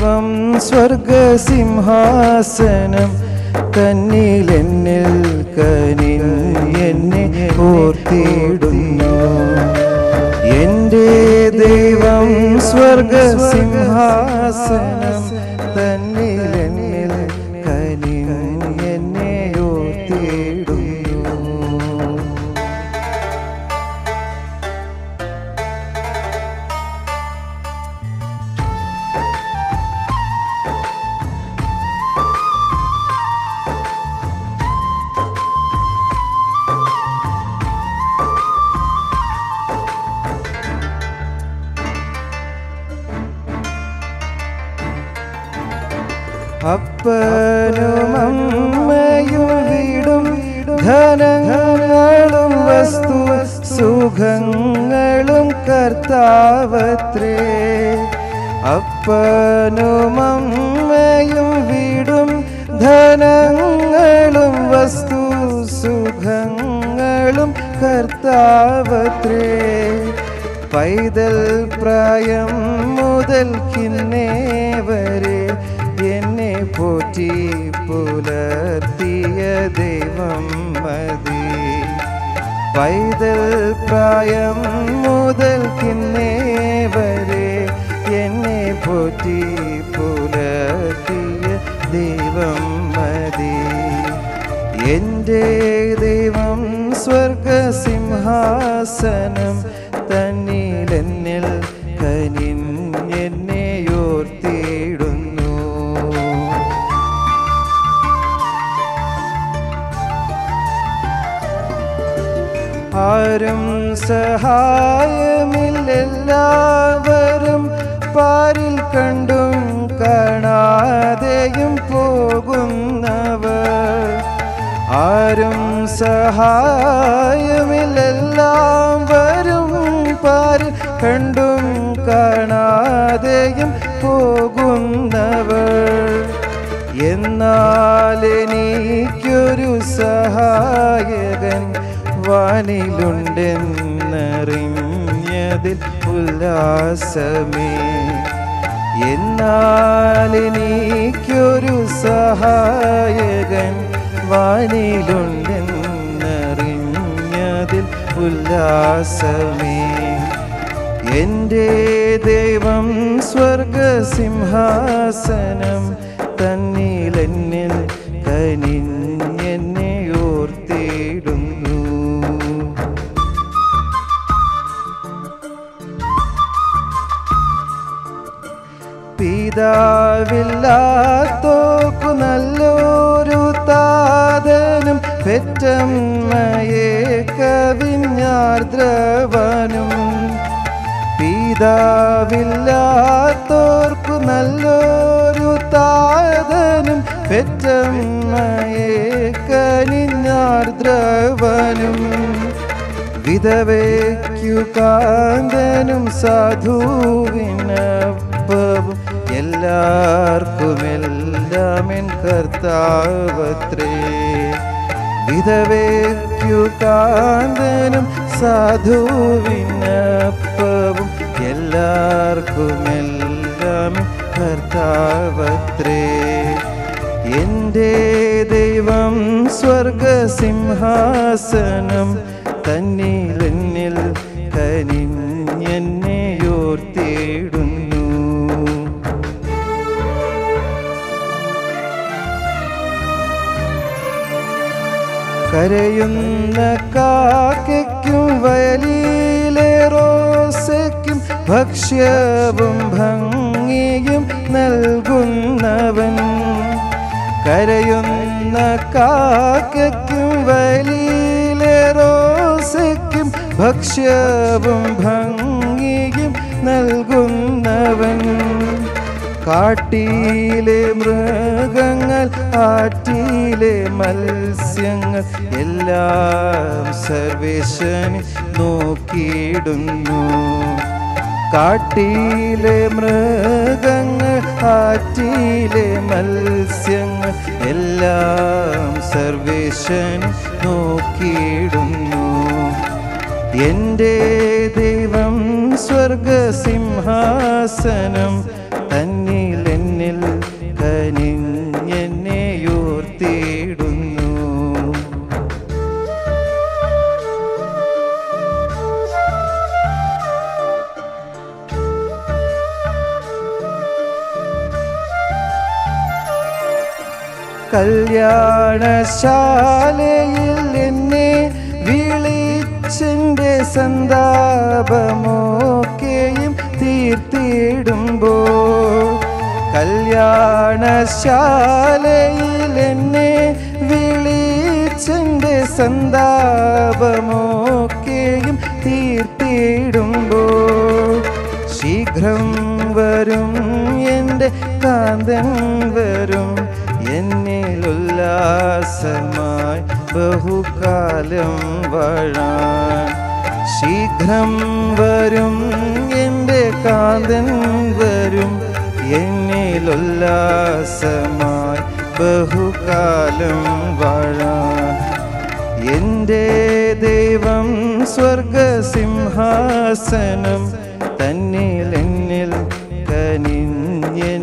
ദൈവം സ്വർഗസിംഹാസനം തന്നിലെന്നിൽ കനിഞ്ഞെന്നെ ഓർത്തിടുന്നു. എൻ്റെ ദൈവം സ്വർഗസിംഹാസനം തന്നിലെന്നിൽ കനിഞ്ഞെന്നെ ഓർത്തിടുന്നു. അപ്പനും അമ്മയും വീടും ധനങ്ങളും വസ്തു സുഖങ്ങളും കർത്താവത്രേ. അപ്പനും അമ്മയും വീടും ധനങ്ങളും വസ്തു സുഖങ്ങളും കർത്താവത്രേ. പൈതൽ പ്രായം മുതൽക്കിന്നേ വരെ എന്നെ പോറ്റി പുലർത്തിയ ദൈവം മതി. പൈതൽ പ്രായം മുതൽക്കിന്നേ വരെ എന്നെ പോറ്റി പുലർത്തിയ ദൈവം മതി. എൻ്റെ ദൈവം സ്വർഗസിംഹാസനം തന്നിലെന്നിൽ കനിഞ്ഞെന്നെ ഓർത്തിടുന്നു. ആരും സഹായമില്ലെല്ലാവരും പാരിൽ കണ്ടും കാണാതെയും പോകുന്നവർ. ആരും സഹായമില്ലെല്ലാവരും പാരിൽ കണ്ടും കാണാതെയും പോകുന്നവർ. എന്നാൽ എനിക്കൊരു സഹായകൻ വാനിലുണ്ടെന്നറിഞ്ഞതിൽ ഉല്ലാസമേ. എന്നാൽ എനിക്കൊരു സഹായകൻ വാനിലുണ്ടെന്നറിഞ്ഞതിൽ ഉല്ലാസമേ. എൻ്റെ ദൈവം സ്വർഗസിംഹാസനം തന്നിലെന്നിൽ കനിഞ്ഞെന്നെ ഓർത്തിടുന്നു. പിതാവില്ലാത്തോർക്കു നല്ലൊരു താതനും പെറ്റമ്മയെ കവിഞ്ഞാർദ്രവനും. പിതാവില്ലാത്തോർക്കു നല്ലൊരു താതനും പെറ്റമ്മയെ കനിഞ്ഞാർദ്രവനും. വിധവയ്ക്കു കാന്തനും സാധുവിനപ്പവും എല്ലാവർക്കുമെല്ലാമെൻ കർത്താവത്രേ. വിധവയ്ക്കു കാന്തനും സാധുവിനപ്പവും എല്ലാവർക്കുമെല്ലാമെൻ കർത്താവത്രേ. എൻ്റെ ദൈവം സ്വർഗസിംഹാസനം തന്നിലെന്നിൽ കനിഞ്ഞെന്നെ ഓർത്തിടുന്നു. കരയുന്ന കാക്കയ്ക്കും വയലിലെ റോസയ്ക്കും ഭക്ഷ്യവും ഭംഗിയും നൽകുന്നവൻ. കരയുന്ന കാക്കയ്ക്കും വയലിലെ റോസയ്ക്കും ഭക്ഷ്യവും ഭംഗിയും നൽകുന്നവൻ. കാട്ടിലെ മൃഗങ്ങൾ ആറ്റിലെ മത്സ്യങ്ങൾ എല്ലാം സർവേശ്വരനെ നോക്കിയിടുന്നു. കാട്ടിലെ മൃഗങ്ങൾ ആറ്റിലെ മത്സ്യങ്ങൾ എല്ലാം സർവേശ്വരനെ നോക്കിയിടുന്നു. എൻ്റെ ദൈവം സ്വർഗസിംഹാസനം തന്നിലെന്നെ കല്യാണശാലയിൽ എന്നെ വിളിച്ചെൻ്റെ സന്താപമൊക്കെയും തീർത്തിടുമ്പോൾ കല്യാണശാലയിൽ എന്നെ വിളിച്ചെൻ്റെ സന്താപമൊക്കെയും തീർത്തിടുമ്പോൾ ശീഘ്രം വരും എൻ്റെ കാന്തൻ വരും എന്നിൽ ഉല്ലാസമായി ബഹുകാലം വാഴാൻ ശീഘ്രം വരും എൻ്റെ കാന്തൻ വരും എന്നിൽ ഉല്ലാസമായി ബഹുകാലം വാഴാൻ എൻ്റെ ദൈവം സ്വർഗസിംഹാസനം തന്നിൽ എന്നിൽ കനിഞ്ഞെൻ